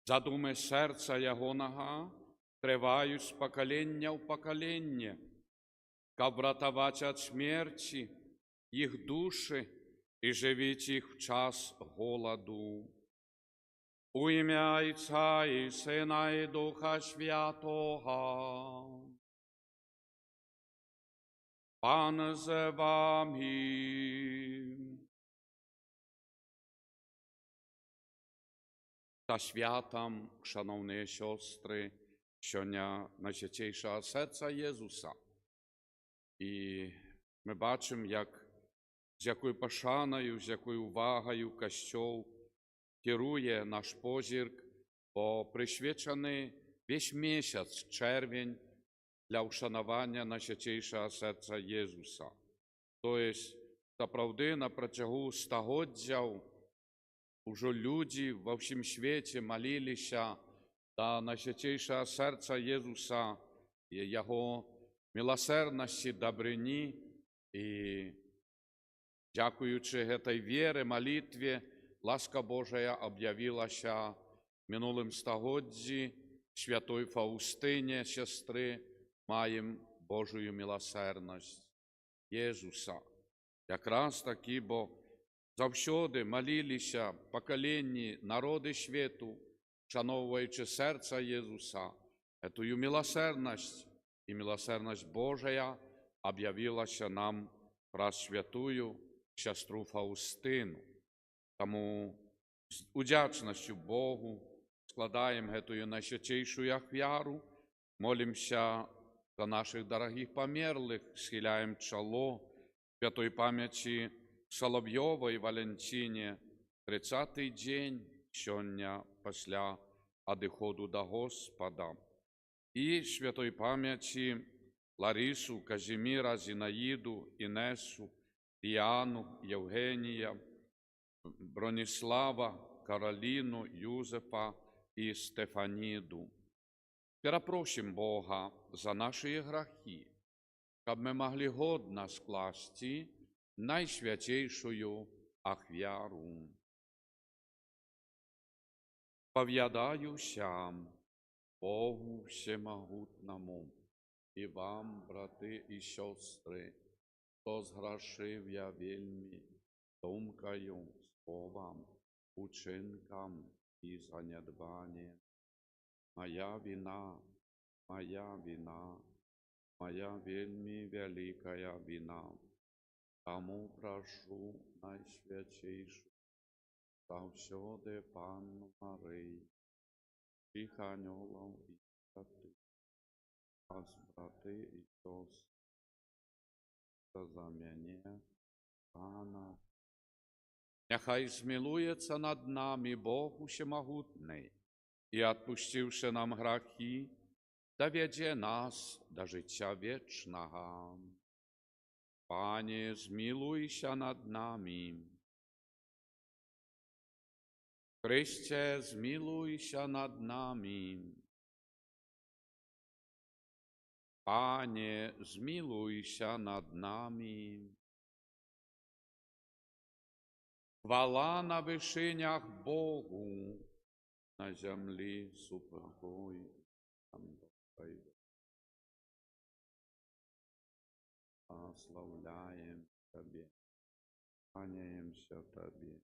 Задуми серця Ягоного тривають з покоління в покоління, как вратовать от смерти их души и живить их в час голоду. У ім'я Отця і Сина і Духа Святого. Пан з вами. Та святам, шановні сестри, сьогодні Найсвятейшого серця Єзуса. І ми бачимо, з якою пошаною, з якою увагою Костьол керує наш позірк, бо присвячений весь місяць, червень, для вшанування Найсвятейшого серця Єзуса. Тобто, справді, на протягу стагоддзяў уже люди во всім світі молилися до Найсвятейшого серця Єзуса і Його милосердності, добрині. І, дякуючи этой вірі, молитві, ласка Божия об'явилася в минулим стагоддзі святой Фаустині, сестри, маємо Божою милосердність Єзуса. Якраз таки, бо завсюди молилися поколінні, народи світу, шановуючи серця Єзуса. Эту милосердність і милосердність Божия об'явилася нам про святую сестру Фаустину. Тому з удячністю Богу складаємо эту найсвятейшую ахвяру, молимся за наших дорогих померлих, схиляем чоло святой памяти Соловьевой Валентине, 30-й день сьогодні після одиходу до Господа. І святой пам'яті Ларису, Казиміра, Зінаїду, Інесу, Діану, Євгенія, Бронислава, Кароліну, Юзефа і Стефаніду. Перепросим Бога за наші гріхи, щоб ми могли годно скласти Найсвятейшую ахвяру. Пов'ядаюся Богу Всемогутному і вам, брати і сестри, хто згрішив я вельми думкою, словом, учинком і занедбанням. Моя вина, моя вельми великая вина. Тому прошу Найсвятейшу, завсюди Панну Марію, всіх ангелів і святих, вас, брати і сестри, за мене, Пана. Нехай змилується над нами Бог Усемогутний і, відпустивши нам гріхи, доведе нас до життя вічного. Пане, змилуйся над нами. Христе, змилуйся над нами. Пане, змилуйся над нами. Хвала на вишинях Богу, на землі супокой. Прославляем Тебе, кланяемся Тебе,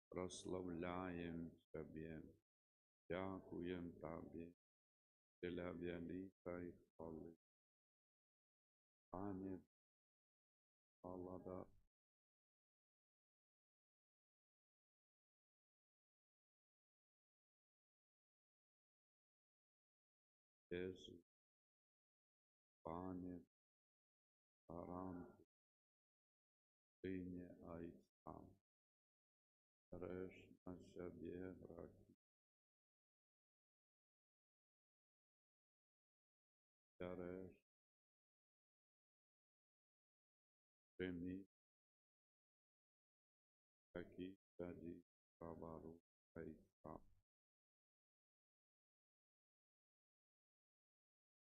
прославляем Тебе, дякуем Тебе для великой хвали. Пане, хвала Jesús, Panie, Baranku, Synie Ojca, resz na siebie graki, resz, przyjmij, taki wtedy kawaru Ojca.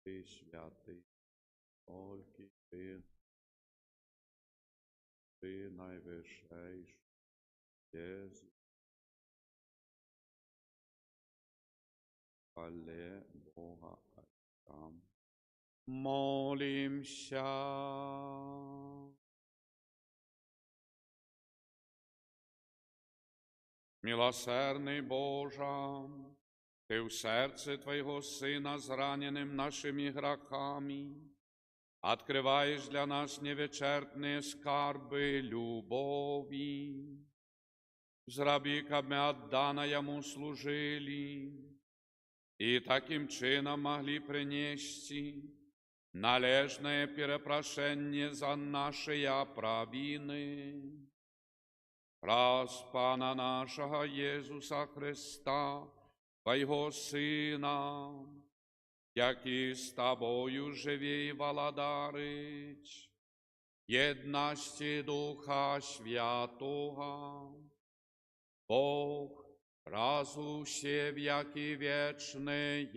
Ty święty, Olki, Ty najwyższejszy, Jezu, хвале Бога Отца. Молимся. Милосердний Боже, Ти в серце Твоего Сына, зраненным нашими грехами, открываешь для нас невечерпные скарбы любови. Зраби, как мы отдано Ему служили, и таким чином могли принести належное перепрошение за наши провины. Раз Пана нашего Иисуса Христа, Твоего Сына, який з Тобою живе і владарить, єдності Духа Святого, Бог, разу все веки вечные.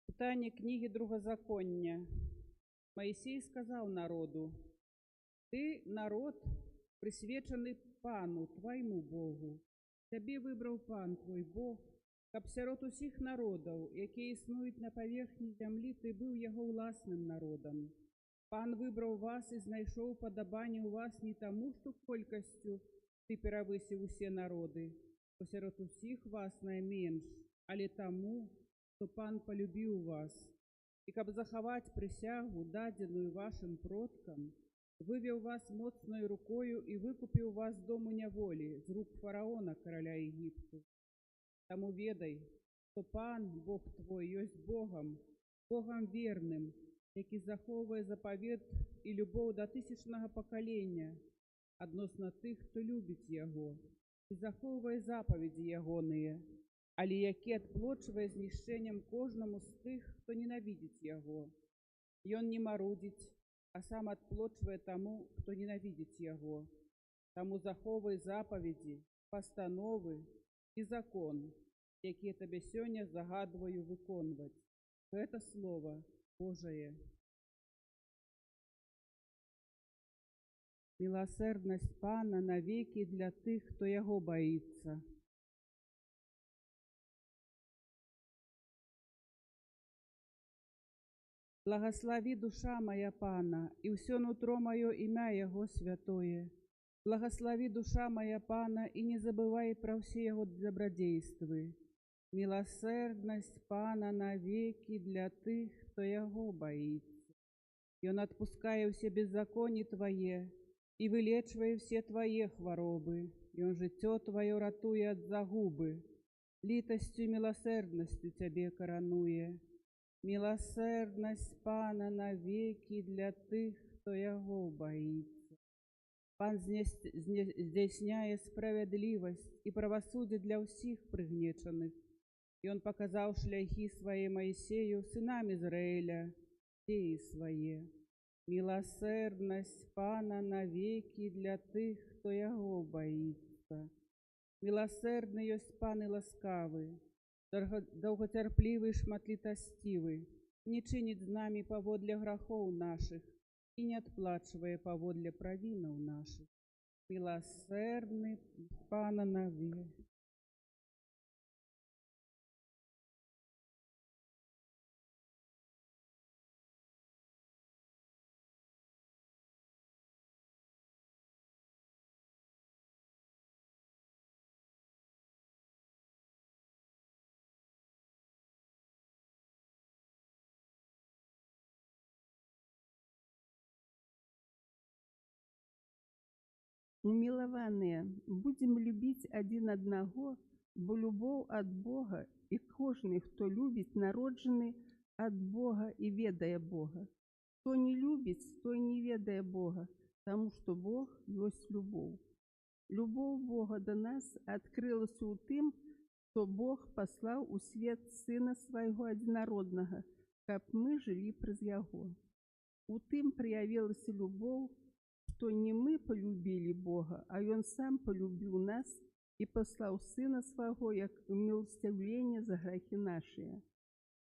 Читання книги Другозаконня. Моисей сказал народу: «Ты, народ, присвячений Пану, твоему Богу. Тебе выбрал Пан, твой Бог, каб сярод усіх народов, які існують на поверхні землі, ты был его власным народом. Пан выбрал вас и знайшоў подобание у вас не тому, что колькостью ты перавысіў усе народы, посярод усіх вас найменш, але тому, что Пан полюбил вас, и каб заховать присягу, даденную вашим продкам, вывел вас моцною рукою и выкупил вас з дому няволі, з рук фараона, короля Египту. Тому ведай, что Пан, Бог твой, есть Богом, Богом верным, який заховывает заповед и любовь до тысячного поколения, односно тых, кто любит Его, и заховывает заповеди Ягоные, але які адплочвае знішчэннем кожнаму з тых, хто ненавідзіць Яго. Ён не марудзіць, а сам адплочвае таму, хто ненавідзіць Яго. Таму захоўвай запаведзі, пастановы і закон, якія табе сёння загадваю выконваць. Гэта Слово Божие. Милосердность Пана навеки для тых, кто Яго боится. Благослови, душа моя, Пана, и все нутро мое имя Его святое. Благослови, душа моя, Пана, и не забывай про все Его добродействы. Милосердность Пана навеки для тых, кто Его боится. И Он отпускает все беззаконие Твое, и вылечивает все Твои хворобы, и Он житё Твое ратует от загубы, литостью и милосердностью Тебе коронуя. Милосердность Пана навеки для тых, кто Его боится. Пан здійсняє справедливость и правосудие для всех пригнеченных. И Он показал шляхи Свои Моисею, сынам Израиля, деи Свои. Милосердность Пана навеки для тых, кто Его боится. Милосердный есть Пан и ласкавый, довготерпливий, шматлітостивий, не чинить з нами поводле грехов наших и не отплачивая поводле провинов наших. Милосердный Пана навеки. Умилованные, будем любить один одного, бо любовь от Бога, и кожный, кто любит, народжены от Бога и ведая Бога. Кто не любит, то не ведая Бога, потому что Бог есть любовь. Любовь Бога до нас открылась у тем, что Бог послал у свет Сына Своего Одинородного, как мы жили през Его. У тем проявилась любовь, что не мы полюбили Бога, а Он сам полюбил нас і паслаў Сына Свайго, як умилостивление за грехи наши.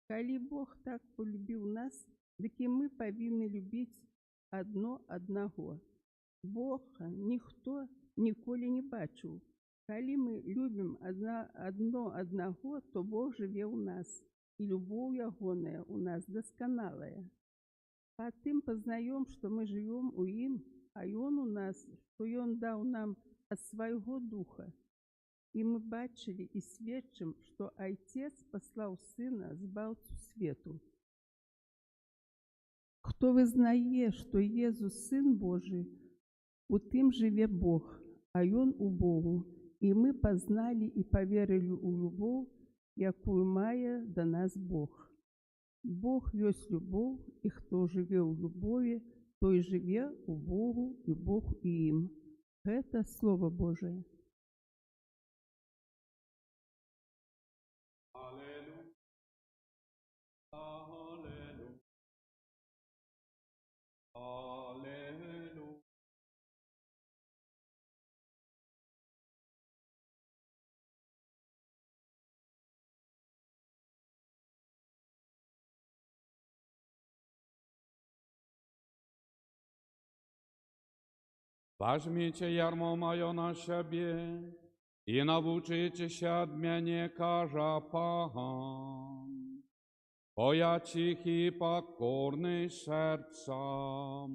Калі Бог так полюбіў нас, дык і мы павінны любіць адно аднаго. Бога ніхто ніколі не бачыў. Калі мы любім адно аднаго, то Бог жыве ў нас, і любоў ягоная ў нас дасканалая. Па тым пазнаём, што мы жывём у ім, а Ён у нас, што Ён даў нам ад свайго духа. І мы бачылі і сведчым, што Айцец паслаў Сына збаўцу свету. Хто вызнае, што Езус Сын Божий, у тым жыве Бог, а Ён у Богу. І мы пазналі і паверылі ў любоў, якую мае да нас Бог. Бог ёсць любоў, і хто жыве ў любові, той жыве ў Богу, і Бог у ім. Гэта Слово Божие. Алелуя, алелуя, алелуя. Возьмите ярмо мое на себе, и навучитеся от меня, кажа пан, бо я тихий и покорный сердцем.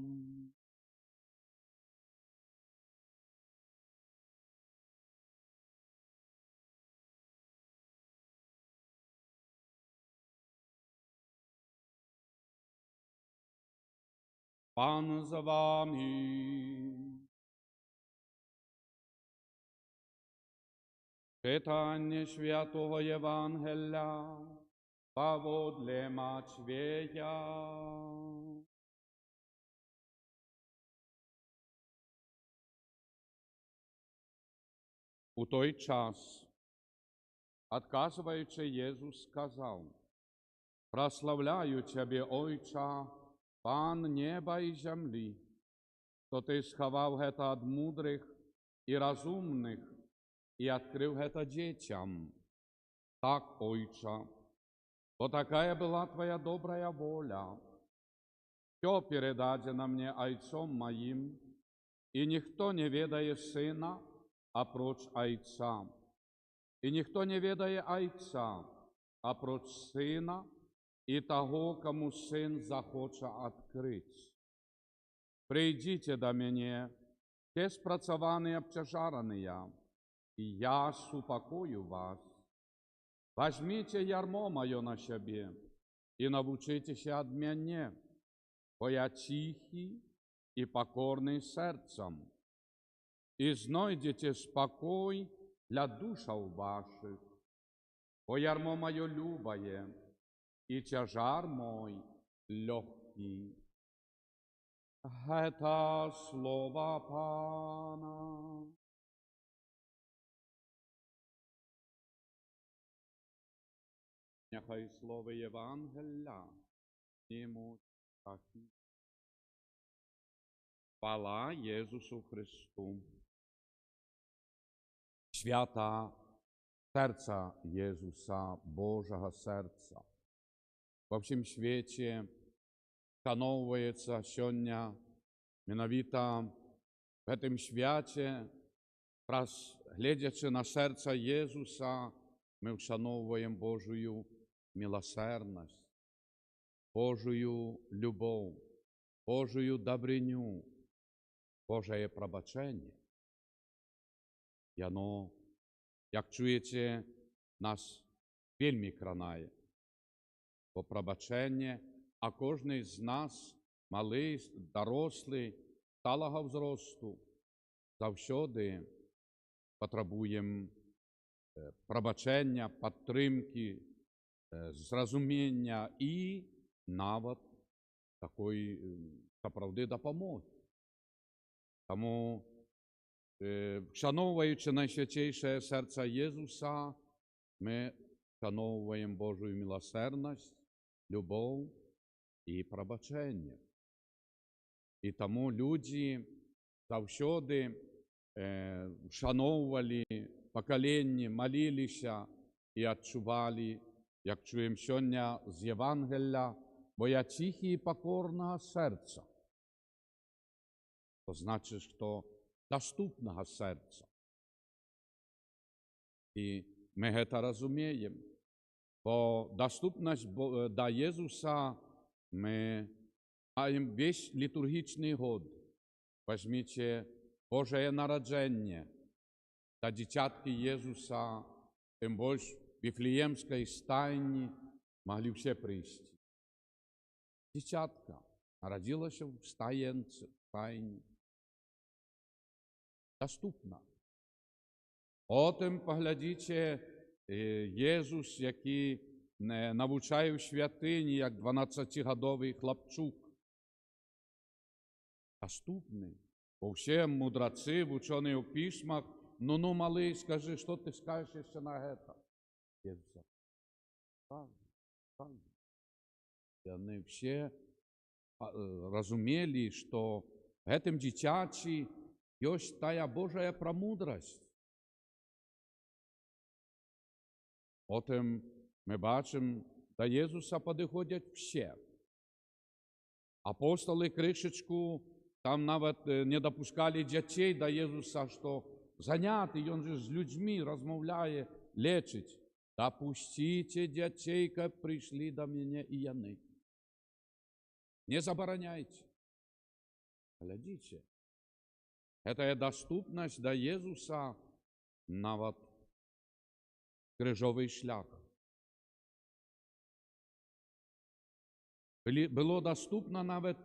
Пан з вами. Читання Святого Євангелія поводле Матвея. У той час, отказуючи, Єсус сказав: «Прославляю Тебе, Ойче, Пан неба і землі, що Ти сховав гето від мудрих і розумних, и открыл это детям. Так, Ойче, бо такая была Твоя добрая воля. Все передадено мне Отцом моим, и никто не ведает Сына, опроч Отца. И никто не ведает Отца, опроч Сына, и того, кому Сын захочет открыть. Придите до меня, те спрацованные обтяжаранные, и я супокою вас. Возьмите ярмо мое на себе и научитесь от меня, бо я тихий и покорный сердцем, и знойдете спокой для душаў ваших, бо ярмо мое любое, и тяжар мой легкий. Это слово Пана. Нехай слово Євангелія йому такі. Хвала Єсусу Христу. Свята серця Єсуса, Божого серця. Во всім світі вшановується сьогодні, менавіта в гэтым свяце, глядячи на серце Єсуса, ми вшановуємо Божую милосердность, Божию любов, Божию добриню, Божее пробачення. І оно, як чуєте, нас вельми кранає. Бо пробачення, а кожний з нас, малий, дорослий, сталого взросту, завсюди потребуємо пробачення, підтримки, зрозуміння і навіть такої, справді, допомоги. Тому, вшановуючи найсвятіше серце Єсуса, ми вшановуємо Божу милосердність, любов і пробачення. І тому люди завсюди вшановували пакаленні маліліся і адчувалі, як чуем сёння з Євангелля, бо я ціхі і пакорнага сэрца. То значить, што даступнага сэрца. І мы гэта разумеем, бо даступнасць да Езуса мы маем весь літургічны год. Возьмите Божие нараджэнне да дзіцяткі Езуса, тым больш Вифлеемскай стайні маглі ўсе прыйсці. Дзіцятка нарадзілася ў стаенцы, стайні. Даступна. Потым паглядзіце, Езус, які навучае ў святыні, як 12-гадовы хлапчук. Даступны. Бо ўсе мудрацы, вучоныя ў пісьмах, ну, малы, скажы, што ты скажеш яшчэ на гэта? Езуса. Так. Яны ўсе разумелі, што гэтым дзіцячы ёсць тая Божая прамудрасць. Потым мы бачым, да Езуса падыходзяць все. Апостолы крышачку там нават не дапускалі дзяцей да Езуса, што заняты, ён же з людзьмі размаўляе, лечыць. Дапусціце дзяцей, каб прыйшлі да мяне і яны. Не забараняйце. Глядзіце. Гэтая даступнасць да Езуса нават крыжовый шлях. Было даступна нават,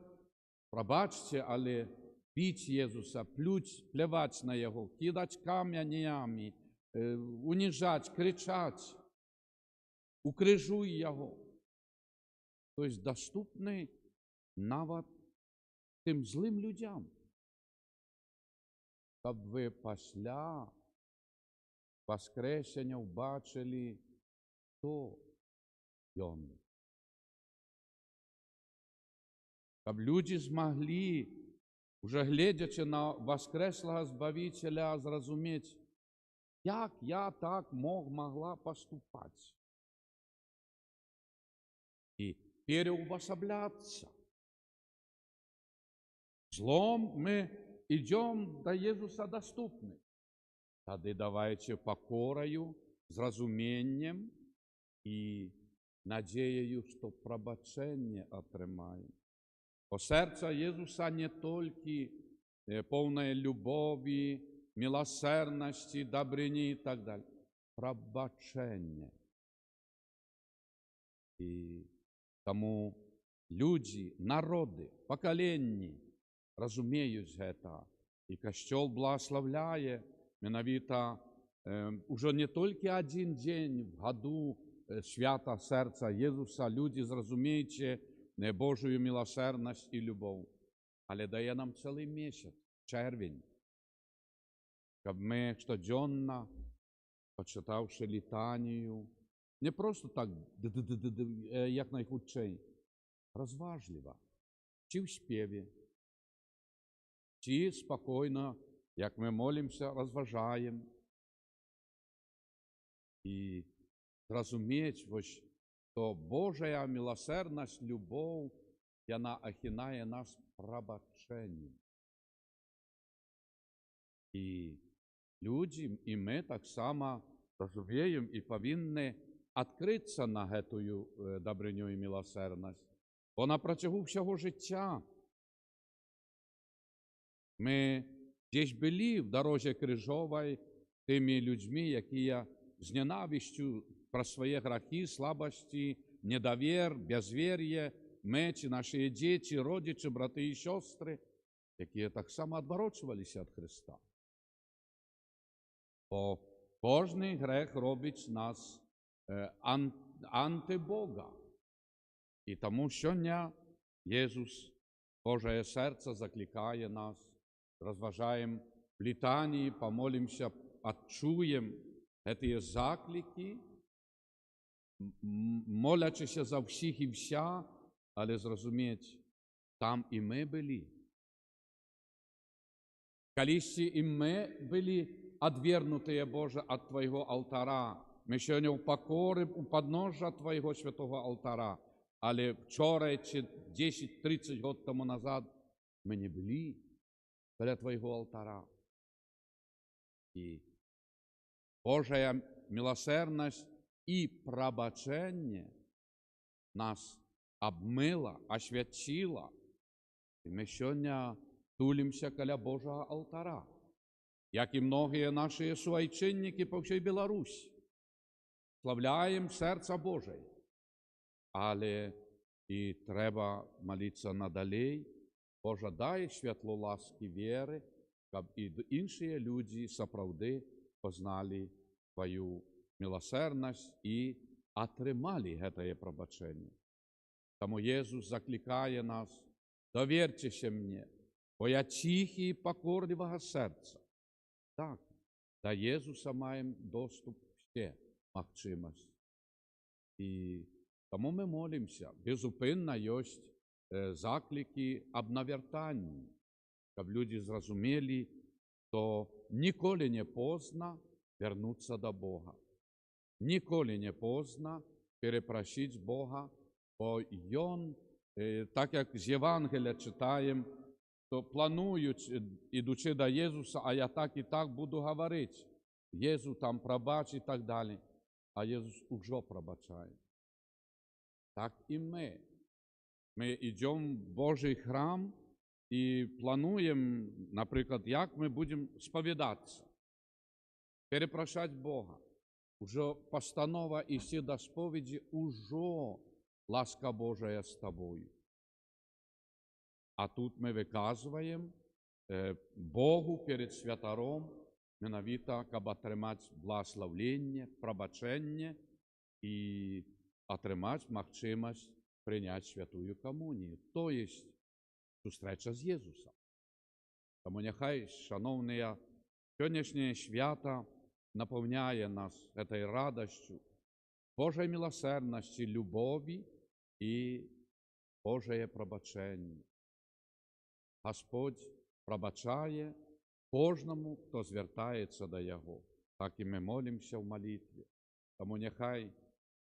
прабачце, але біць Езуса, пляваць на яго, кідаць камянямі, уніжаць, крычаць, укрыжуй яго. То есть даступны нават тым злым людзям. Каб вы пасля воскресення ўбачылі, хто ён. Каб людзі змаглі, уже гледзячы на воскреслага Збавіцеля, зразумець, як я так могла поступаць. І переувособляться. Злом мы идем до Езуса доступны. Тады давайте покорою, зразуменнем і надзеяю, што прабачэнне атрымаем. Бо сэрца Езуса не толькі поўнае любові, милосердности, добрыні и так далее. Прабачэнне. І таму людзі, народы, пакаленні разумеюць гэта. І Касцёл благословляе менавіта ўжо не толькі адзін дзень в году свята сэрца Езуса, людзі, зразумееце Божую милосерднасць і любоў, але дае нам цэлы месяц, чэрвень, каб мы штодзённа, пачытаўшы літанію, не просто так, як найхутчэй, разважліва, ці ў спеве, ці спакойна, як мы молімся, разважаем, і зразумець, што Божая милосерднасць, любоў, яна ахінае нас прабачэннем. І людзі, і мы таксама разумеем і павінны адкрыцца на гэтую дабрыню і милосерднасць. Бо на працягу ўсяго жыцця мы дзесь былі в дарозе крыжовай тымі людзьмі, якія з ненавісцю пра свае грахі, слабасці, недавер, бязвер'е, мы, ці нашыя дзеці, родзічы, браты і сёстры, якія таксама адварочваліся ад Хрыста. Бо кожны грэх робіць нас антыбога. І таму сёння Езус, Божае сэрца, заклікае нас, разважаем в літаніі, памолімся, адчуем гэтыя заклікі, молячыся за ўсіх і вся, але зразумець, там і мы былі. Калісьці і мы былі отвергнутые, Боже, от Твоего алтара. Мы сьогодні в покорі у подножжя Твоего святого алтара. Але вчора, чи 10-30 років тому назад, ми не були біля Твоего алтара. І Божая милосердність і пробачення нас обмила, освячила. І ми сьогодні тулимся біля Божого алтара, як і многі наші суайчинники по всій Білорусі. Славляємо серце Боже. Але і треба молитися надалей. Боже, дай світло ласки віри, щоб і інші люди справді познали Твою милосердність і отримали це пробачення. Тому Ісус закликає нас: довіртеся мені, бо я тихий і покорливого серця. Так, до Ісуса маємо доступ всі можливості. І тому ми молимося. Безупинно є заклики об навертанні, щоб люди зрозуміли, що ніколи не поздно вернутися до Бога. Ніколи не поздно перепросити Бога, бо Він, так як з Євангелія читаємо, то планують, ідучи до Ісуса, а я так і так буду говорити. Ісус там пробач і так далі. А Ісус уже пробачає. Так і ми. Ми йдемо в Божий храм і плануємо, наприклад, як ми будемо сповідатися, перепрошати Бога. Уже постанова йти до сповіді, уже ласка Божия з тобою. А тут ми виказуємо Богу перед святаром, менавіта, щоб отримати благословення, пробачення і отримати можливість прийняти святую комунію, то є зустріча з Ісусом. Тому нехай, шановні, сьогоднішнє свято наповняє нас цією радістю, Божої милосердності, любові і Божє пробачення. Господь пробачає кожному, хто звертається до Його. Так і ми молимося в молитві. Тому нехай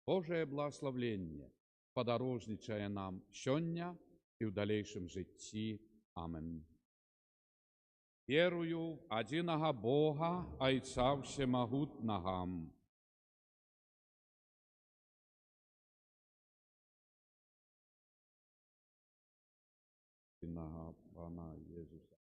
Божє благословення подорожничає нам сьогодні і в дальнішому житті. Амин. Вірую в одиного Бога, Отця Всемогутнього, єдиного Пана Ісуса.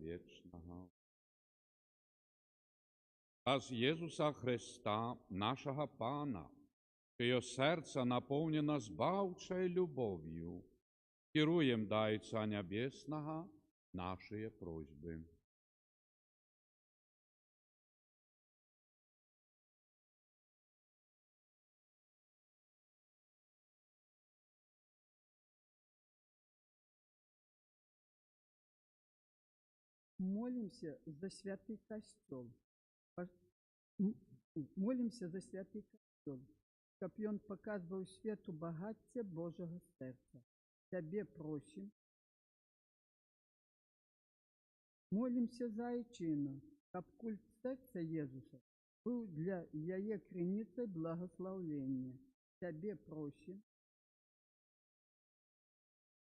Вічного. З Ісуса Христа, нашого Пана, чиє серце наповнено збавчою любов'ю, Кіруем да Отца Небесного наши просьбы. Молимся за святый костел. Молимся за святый костел, каб ён паказваў свету багацце Божага сэрца. Цябе просім. Молимся за айчыну, каб культ сэрца Езуса быў для яе крыніцай благословлення. Цябе просім.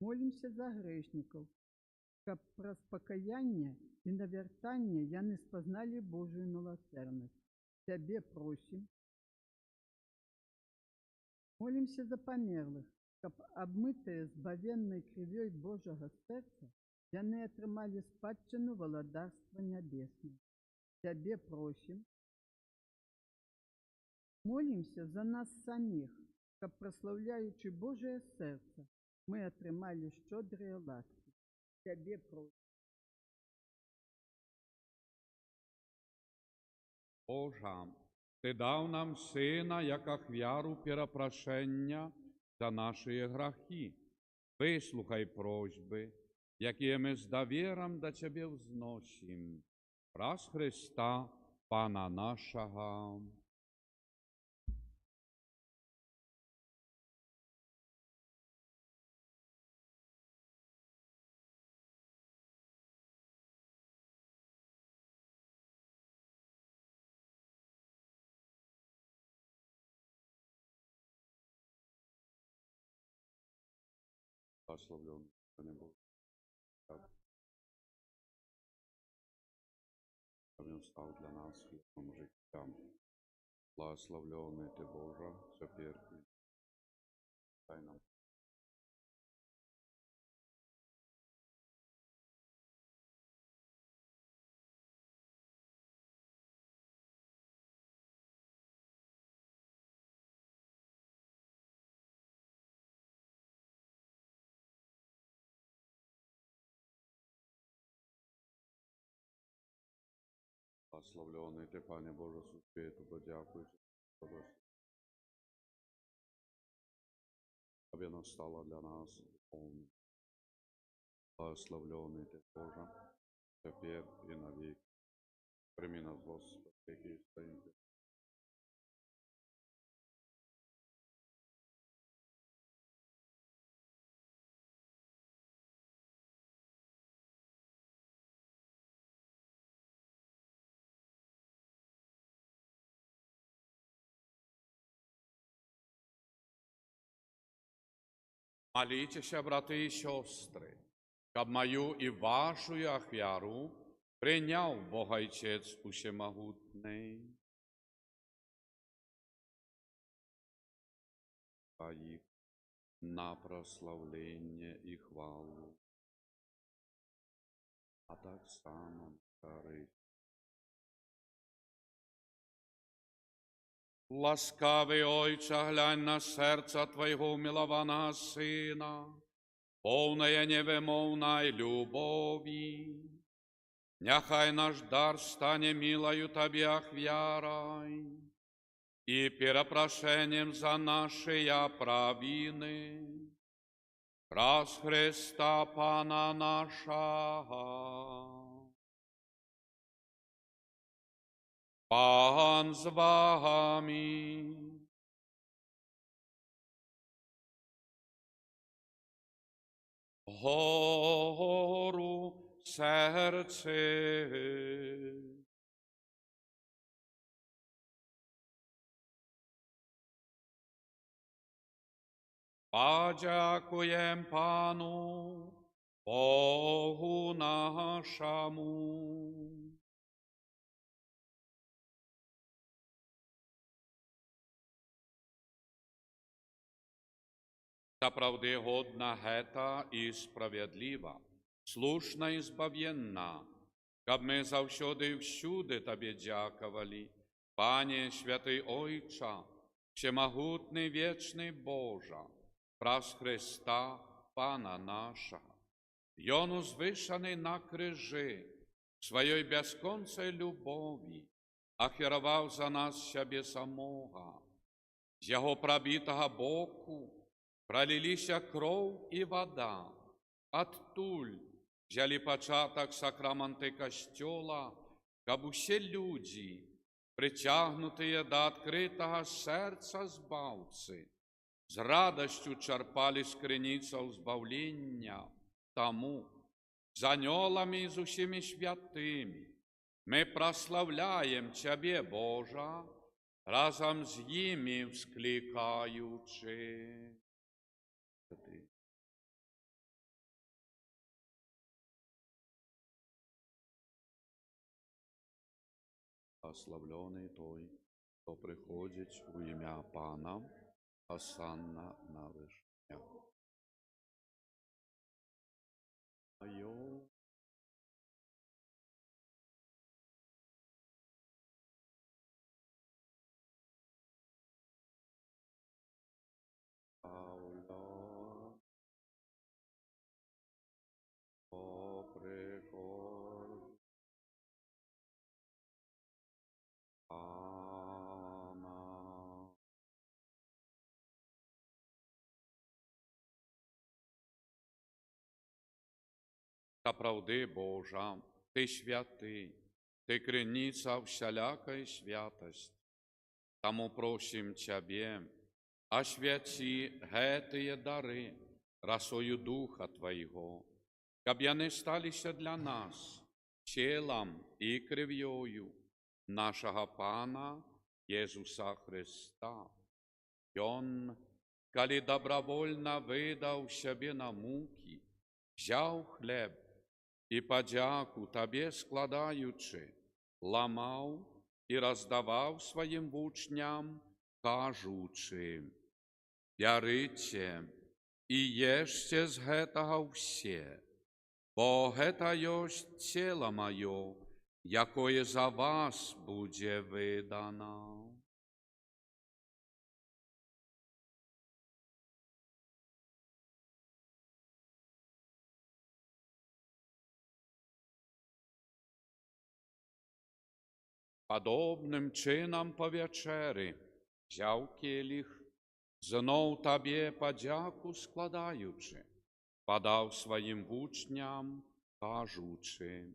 Молимся за грэшнікаў, каб праз пакаянне і навяртанне яны спазналі Божую міласэрнасць. Цябе просім. Молимся за памерлых, каб абмытыя збавеннай крывёй Божага сэрца яны атрымалі спадчыну валадарства нябеснае. Цябе просім. Молимся за нас саміх, каб, праслаўляючы Божае сэрца, мы атрымалі шчодрыя ласкі. Цябе просім. Божа, Ти дав нам Сина, як ахвяру перепрошення за наші грахи. Вислухай просьби, які ми з довіром до Тебе взносим. Раз Христа, Пана нашого. Благословленный Бог, Он стал для нас хлебом життя. Благословленный Ты, Боже, теперь и дай нам. Благословленный Ты, Пане Боже, сущее Тебе дякую, Тебе настала для нас духовно. Благословленный Ты, Боже, теперь и навек. Прими нас, Господи, какие стоим. Молитеся, браты и сестры, каб мою и вашу ахвяру принял Бог Отец Всемогутный. А их на прославление и хвалу, а так само корысть. Ласкавий Ойче, глянь на серця Твоего умилованного Сына, повная невимовной любови. Нехай наш дар стане милою Тебе ахвярой и перепрошением за наши провины. Раз Христа Пана нашего. Пан з вами. Гору серце. Подякуєм Пану, Богу нашому. Та правди годна гета і справедлива, слушна і збав'єнна, каб ми завсюди і всюди Тобі дякували, Пане святий Ойча, всемогутний вічний Божа, праз Христа, Пана нашого. Ён узвышаний на крижі, своєю безконцей любові, ахвяровав за нас себе самого. З його пробитого боку пролилися кров і вода. Оттуль взяли початок сакраменти Костела, каб усі люди, притягнутые до открытого сердца збавцы, з радостью черпали з криниця збавлення. Тому з анgelами і з усіми святими ми прославляємо Тебе, Божа, разом з ними вскликаючи. Благословлений той, хто приходить у ім'я Пана, осанна на вишнях. Айо. Пауля. О, приход. Пана. Та правди Божа, Ти святий, Ти криниця всялякої святості. Тому просим Тебе, освяти гэтые дары росою Духа Твоего, каб яны сталися для нас телом и кров'ю нашего Пана Иисуса Христа. Ён, коли добровольно выдал себе на муки, взял хлеб и подяку Тебе складаючи, ламал и раздавал своим учням, кажучи: «Бярыце і ешце з гэтага ўсе, бо гэта ёсць цела маё, якое за вас будзе выдано». Подобним чином по вечері взяв келих, знов Табі подяку складаючи, подав своїм учням, кажучи: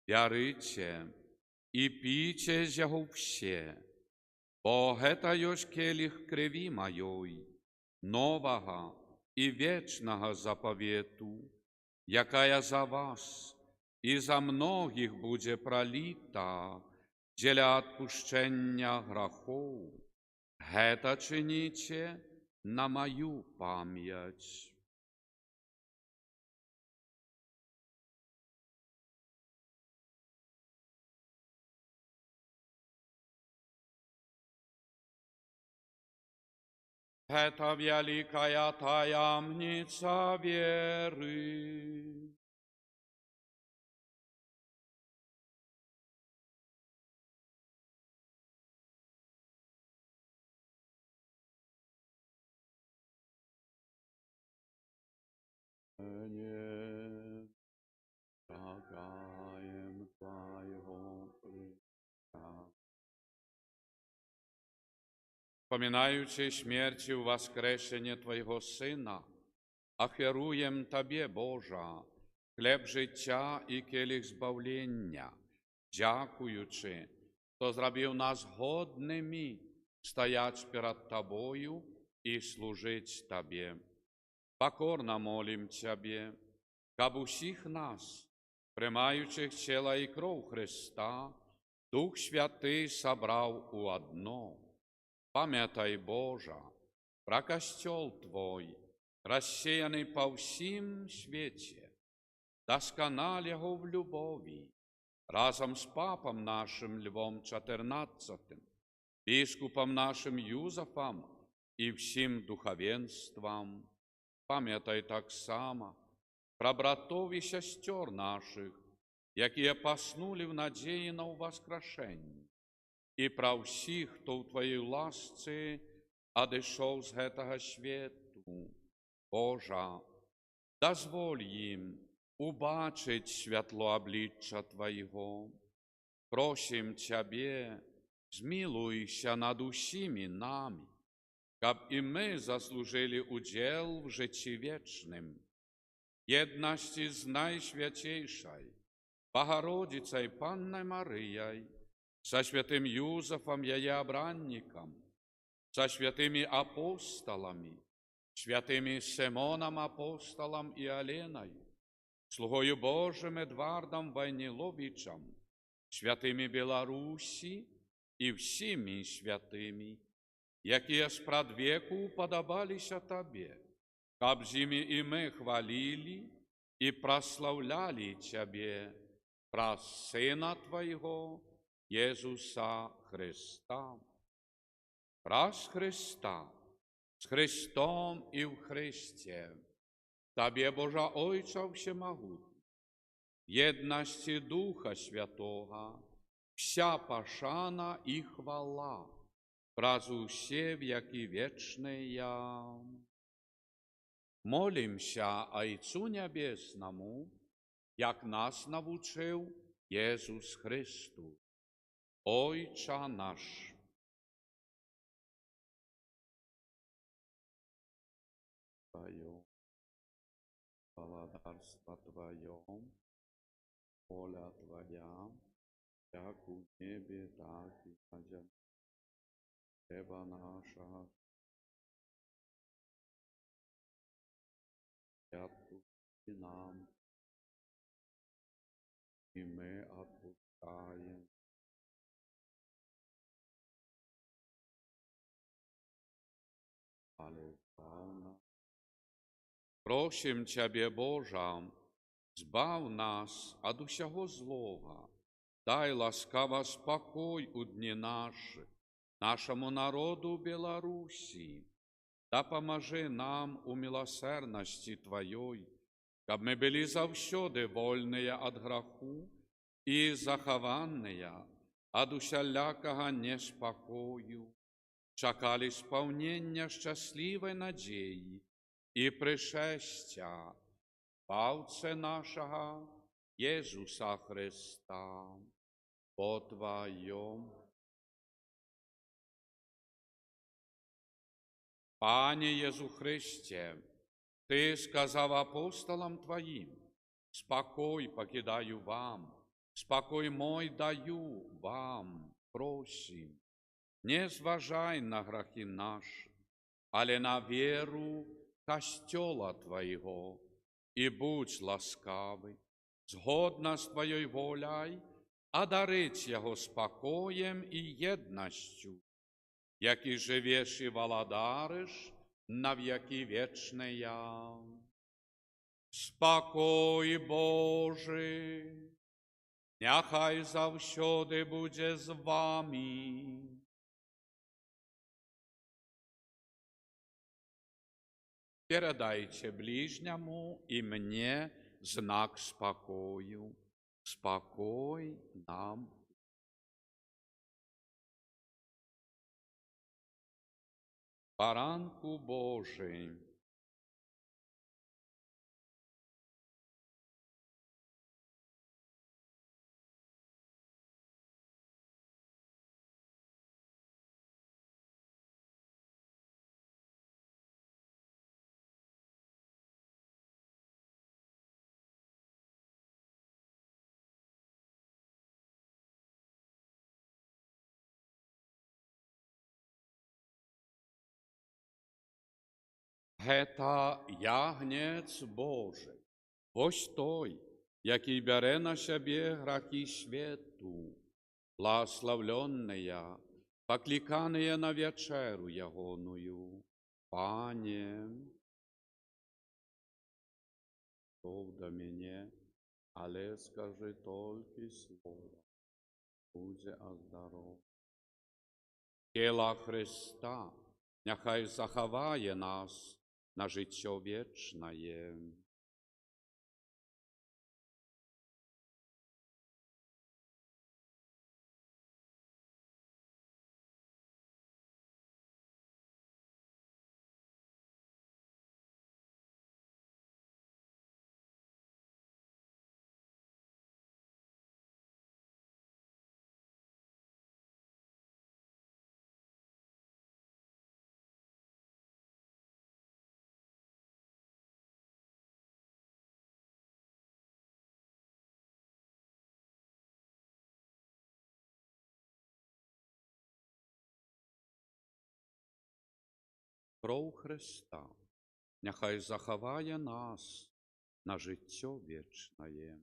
«Бярыце і пійце з яго все, бо гэта ёсць келих крови маёй, нового і вечного заповіту, якая за вас і за многих буде пролита дзеля адпушчэння грахоў. Гэта чыніце на мою памяць». Это великая таямница веры. Не шагаем Твоего Христа. Вспоминаючи смертью воскрешення Твоего Сына, ахвяруем Табе, Божа, хлеб життя і келих збавлення, дякуючи, хто зробив нас годними стоять перед Тобою і служить Табе. Покорно молим Тебе, каб усіх нас, приймаючих тіло і кров Христа, Дух Святий собрав у одно. Пам'ятай, Божа, про костел Твой, розсіяний по всім світі, досконал його в любові, разом з папом нашим Львом XIV, біскупом нашим Юзефом і всім духовенством. Пам'ятай так само про братов і сестер наших, які поснули в надії на воскрешення, і про всіх, хто в Твоїй ласці одійшов з гэтага світу. Божа, дозволь їм убачить світло обличчя Твоєго. Просим Тебе, змилуйся над усіми нами, каб і ми заслужили удел в житті вічним, єдності з Найсвятейшей Богородицей Панной Марией, со святым Юзефом ее обранником, со святыми апостолами, святыми Симоном апостолом и Оленой, слугою Божиим Эдвардом Войниловичем, святыми Беларусі і всіми святыми, які спрадвеку уподобалися Тебе, каб з ими і ми хвалили і прославляли Тебе, праз Сина Твоего, Єсуса Христа. Праз Христа, з Христом і в Христе, Тебе, Божа Ойця Всемогутній, єдності Духа Святого, вся пошана і хвала, праз усе веки вечные. Молимся Отцу Небесному, як нас навчив Єсус Христос. Ойче наш, Твое, благодарство Твое, воля Твоя, як у небе, так и на земле. Хлеба нашего отпусти нам, и мы отпускаем. Аллилуйя. Просим Тебе, Боже, збав нас от усього злого, дай ласкаво спокой у дні наші, нашому народу Беларусі, да поможи нам у милосердності Твоєї, каб ми були завсюди вольні від граху і заховані від усялякого неспокою, чекали сповнення щасливої надії і пришестя Павце нашого Єсуса Христа, по Твоєму. Пане Єсу Христе, Ти сказав апостолам Твоїм: спокой покидаю вам, спокой мой даю вам, просим. Не зважай на грахи наші, але на віру Костела Твоего, і будь ласкавий, згодно з Твоєю волею, одарить його спокоєм і єдністю, який живеш і володариш на віки вічні. Спокой Божий, нехай завсюди буде з вами. Передайте ближнему и мне знак спокою. Спокой нам. Баранку Божий, Гета ягнець Божий, ось той, який бере на себе грахи світу, благословленные, покликанные на вечеру ягоную. Пане, слов до мене, але скажи тільки слово, буде оздоров. Тіло Христа нехай заховає нас на життя вічне. кров Христа, нехай заховає нас на життя вічне.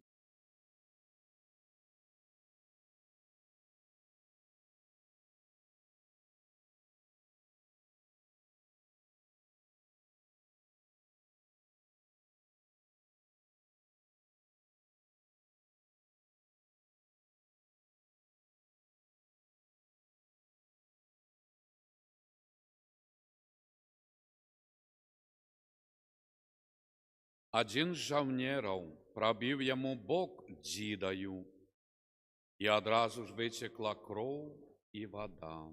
Один з жовнірів пробив йому бок дзідою, і одразу ж витекла кров і вода.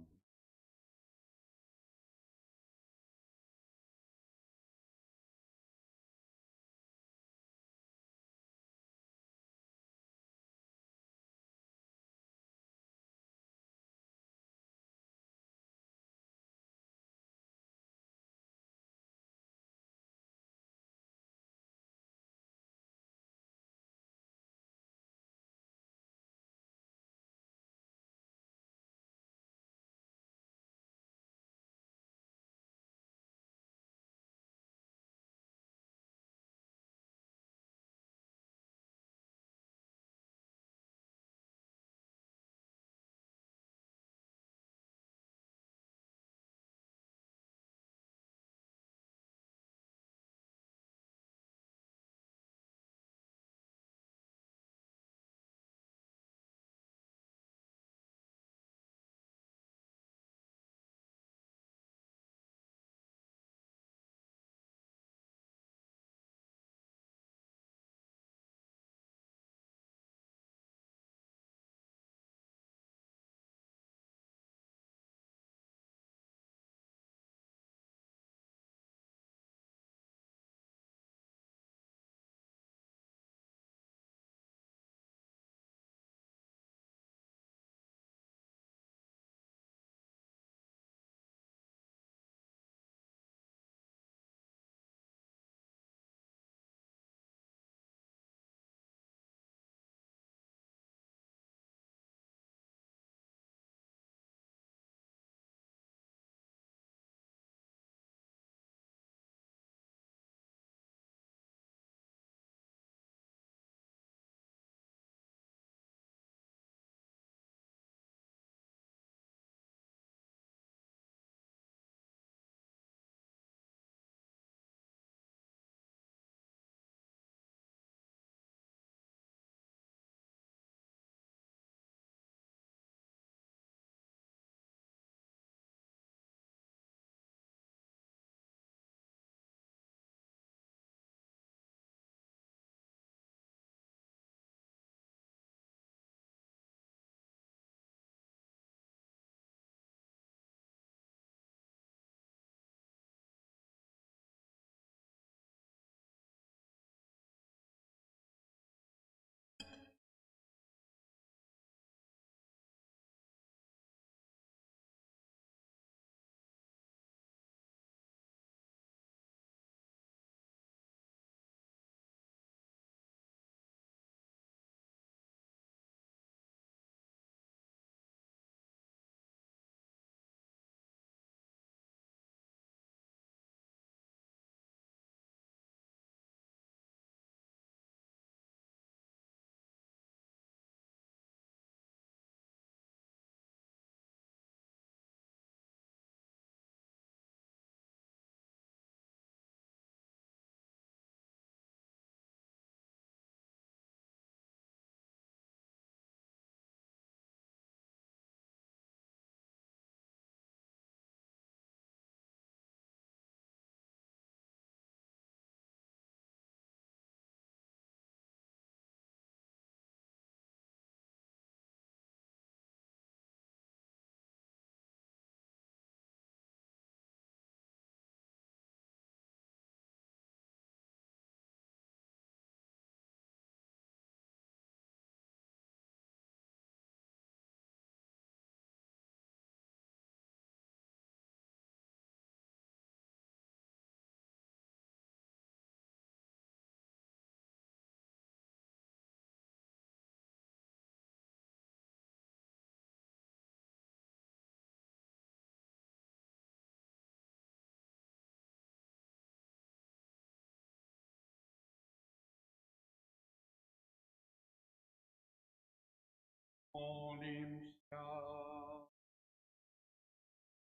Молимся.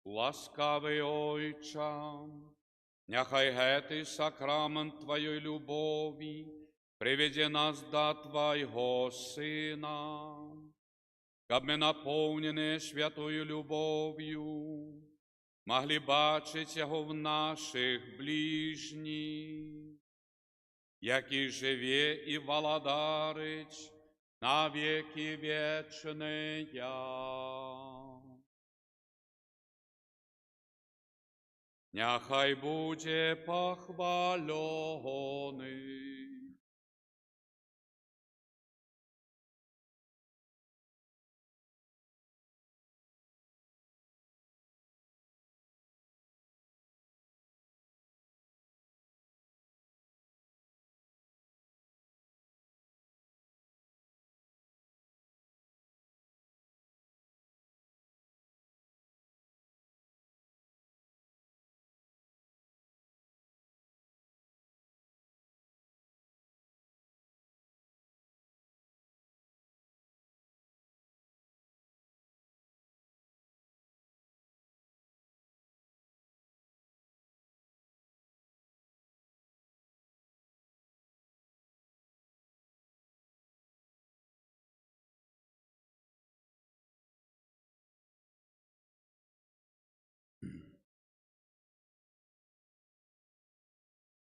Ласкавий Ойче, нехай гетий сакрамент Твоєї любові приведе нас до Твоего Сына, как мы, наполненные святою любовью, могли бачить Його в наших ближніх, який живе і володарить на веки вечные. Нехай буде похвалений.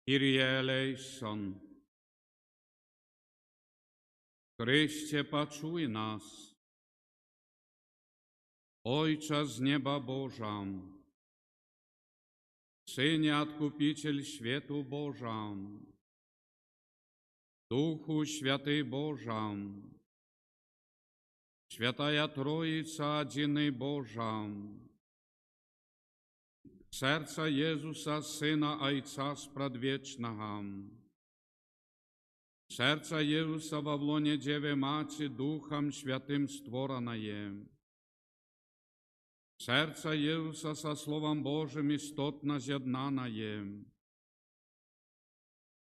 Kyrie eleison. Chryście, почуй нас. Ojcze z nieba Boża, Synie Odkupiciel światu Boża, Duchu Święty Boża, Świętая Trójca Jedyny Boża, Serca Jezusa, Syna Ojca Spradwiecznego, Serca Jezusa w łonie Dziewy Maci Duchem Świętym stworzone, Serca Jezusa со Словом Божьим істотно з'єднане,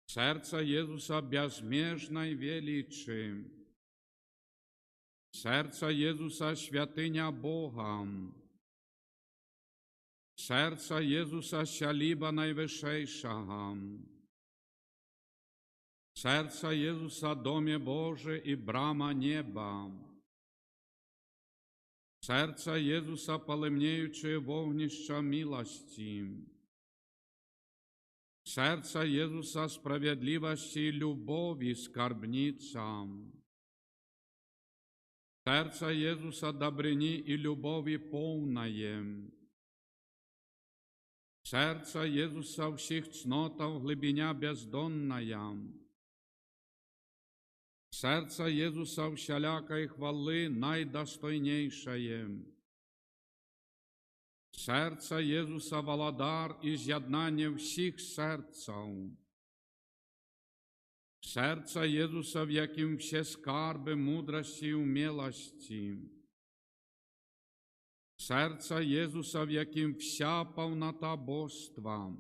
Серца Jezusa безмежной величи, Серца Jezusa świętynia Boga, Serca Jezusa sialiba najwyższego, Serca Jezusa domie Boży i brama nieba, Serca Jezusa полемніючи вогнища милості, Серца Jezusa справедливості і любові скарбниця, Серца Jezusa добрыни и любови полное, Серца Jezusa всіх цнотах глибиня бездонная, Серца Jezusa всялякой хвалы найдостойнейшее, Серца Jezusa володар и з'єднання всіх серців, Серца Jezusa, в яким все скарби мудрості і умілості, Серца Jezusa, в яким вся повнота божства,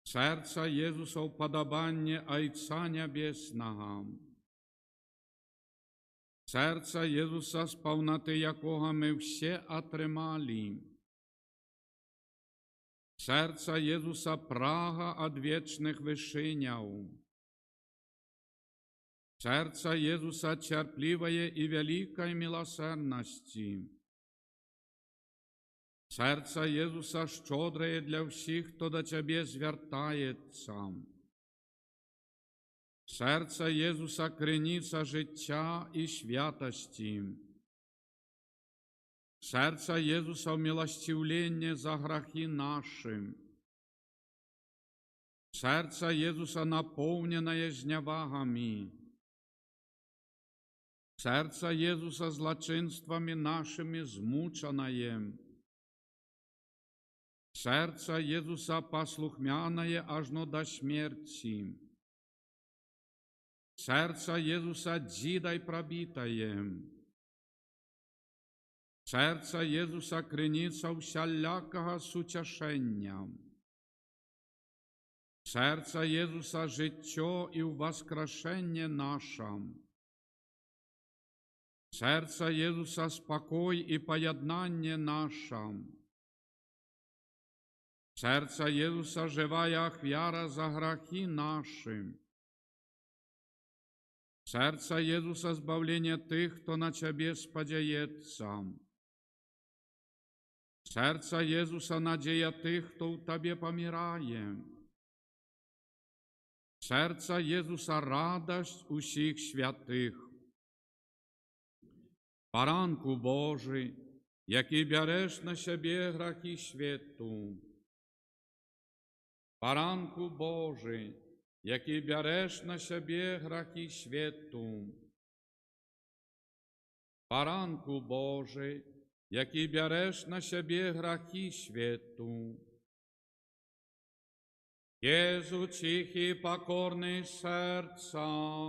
Серца Jezusa уподобання Отця Небесного, Серца Jezusa, з повноти якого ми всі отримали, Серца Jezusa прага од вічних вишиняв, Серца Jezusa терпливое и великой милосердности, Серца Jezusa щедрое для всіх, хто до Тебе звертається, Серца Jezusa криниця життя і святості, Серца Jezusa умилостивлення за грехи наши, Серца Jezusa наповнене зневагами, Серца Jezusa злочинствами нашими змученое, Серца Jezusa послухмяное ажно до смерти, Серца Jezusa дзидой пробитое, Серца Jezusa криниця всялякого сутешення, Серца Jezusa життя і воскрешення наше, Серця Єсуса спокой і поєднання наша. Серця Єсуса живая ахвяра за грехи наші. Серця Єсуса збавлення тих, хто на Тебе сподяється. Серця Єсуса надія тих, хто у Тебе помирає. Серця Єсуса радость усіх святих. Баранку Божий, який береш на себе грехи світу. Баранку Божий, який береш на себе грехи світу. Баранку Божий, який береш на себе грехи світу. Єзу тихий, покорний серцем.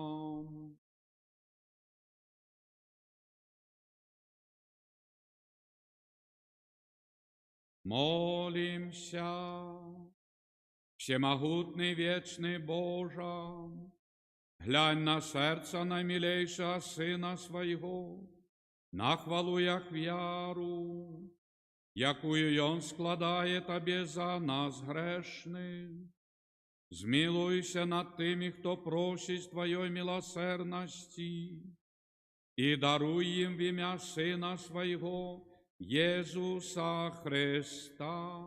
Молимся, всемогутний вечный Боже, глянь на сердце наимилейшего Сына Своего, на хвалу и ахвяру, якую Он складає Тебе за нас грешних. Змилуйся над тими, хто просить Твоей милосердности, и даруй им в имя Сына Своего, Єсуса Христа,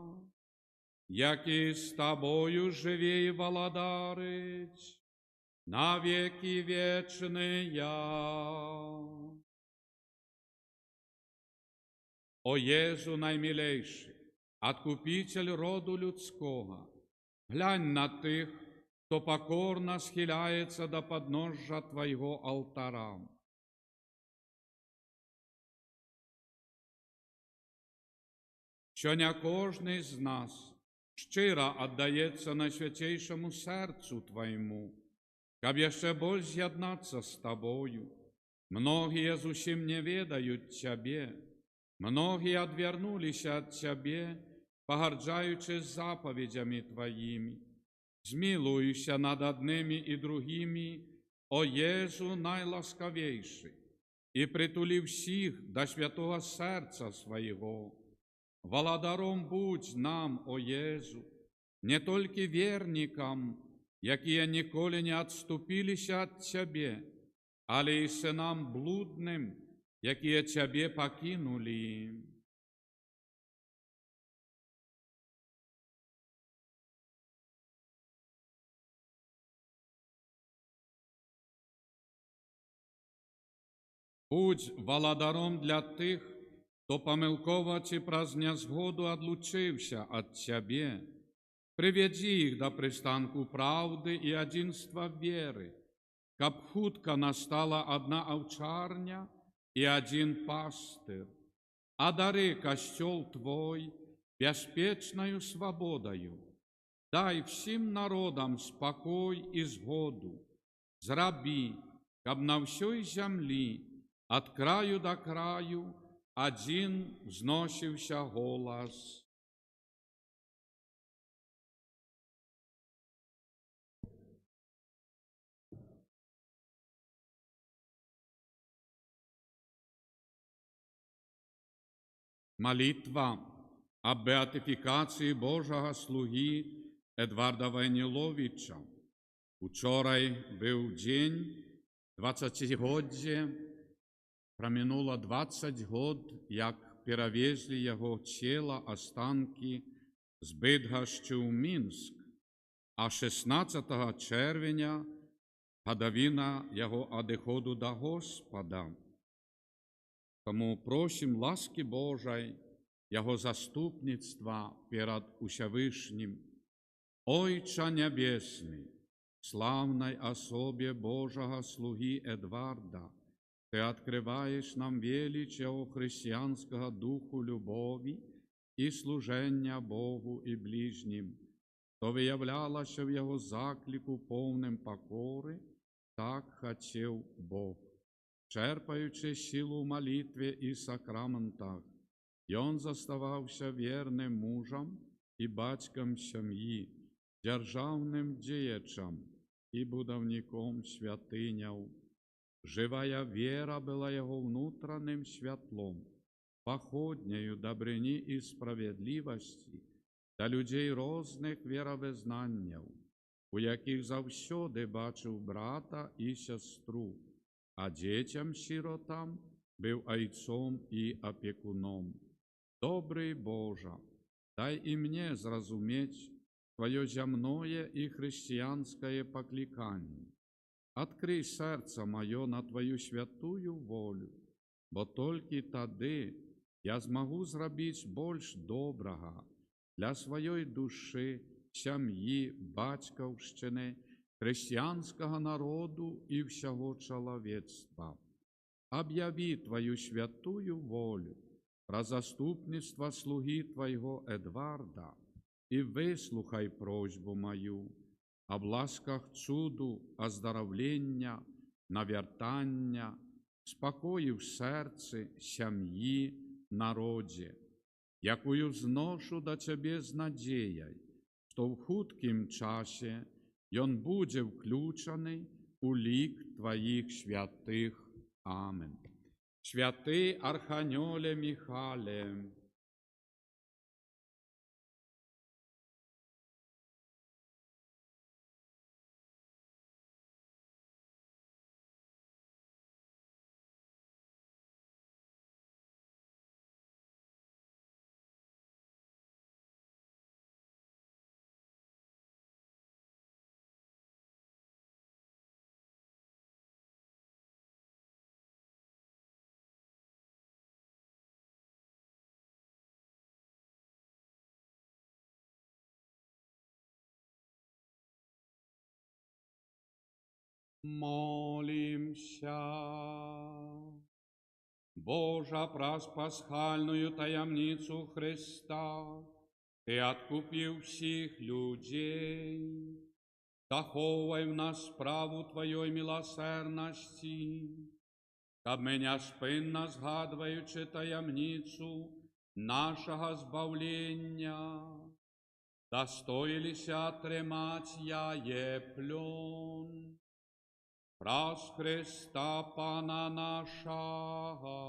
який з Тобою живе і владарить на веки вечные. О Єзу наймилейший, Откупитель роду людського, глянь на тих, хто покорно схиляється до подножжя Твоего алтара. Що не кожний з нас щиро віддається найсвятейшому серцю Твоєму, щоб ще більш з'єднатися з Тобою. Многие зусім не ведають Тебе, многие отвернулись от Тебе, погорджаючись заповедями Твоими. Змилуйся над одними и другими, о Єзу найласковейший, и притули всіх до святого серця Своего. Владаром будь нам, о Єзу, не тільки вірникам, які ніколи не відступилися від Тебе, але й синам блудним, які Тебе покинули. Будь владаром для тих, хто помилково чи праз незгоду отлучився от Тебе. Приведи их до пристанку правды и единства веры, каб хутко настала одна овчарня и один пастырь. Одари костел Твой беспечною свободою. Дай всім народам спокой и згоду. Зраби, каб на всей землі, от краю до краю, один взносився голос. Молитва об беатифікації Божого слуги Едварда Войниловича. Учорай був день 20-годдя, проминуло 20 год, як перевезли його тіло, останки з Бидгощу в Мінськ, а 16 червня годовина його одиходу до Господа. Тому просим ласки Божої, Його заступництва перед Усевишнім. Ойче Небесний, славной особе Божого слуги Едварда, Ты открываешь нам величие христианского духу любови и служения Богу и ближним, то виявлялось в Його заклику повним покори, так хотів Бог. Черпаючи силу в молитві і сакраментах, Он заставався вірним мужем і батьком сім'ї, державним діячем і будівником святиняв. Живая вера была его внутренним святлом, походнею добрині і справедливості та людей різних віровизнаннів, у яких завсюди бачив брата і сестру, а дітям-сиротам був отцом і опікуном. Добрий Боже, дай і мені зрозуміти Твое земное и христианское покликание. Открий серце моє на Твою святую волю, бо тільки тоді я змогу зробити більш доброго для своєї душі, сім'ї, батьківщини, християнського народу і всього чоловічства. Об'яви Твою святую волю про заступництво слуги Твоего Едварда и выслухай просьбу мою об ласках чуду, оздоровлення, навертання, спокою в серці, сім'ї, народі, якую зношу до Тебе з надією, що в хуткім часі він буде включений у лік Твоїх святих. Амин. Святий Архангеле Михайле, молимся. Божа, праз пасхальную таямницу Христа, Ты откупил всех людей, заховай в нас справу Твоей милосердности, каб ми неспинно згадуючи таямницу нашого збавлення, достоїлися тримать яє плен. Праз Христа Пана нашого.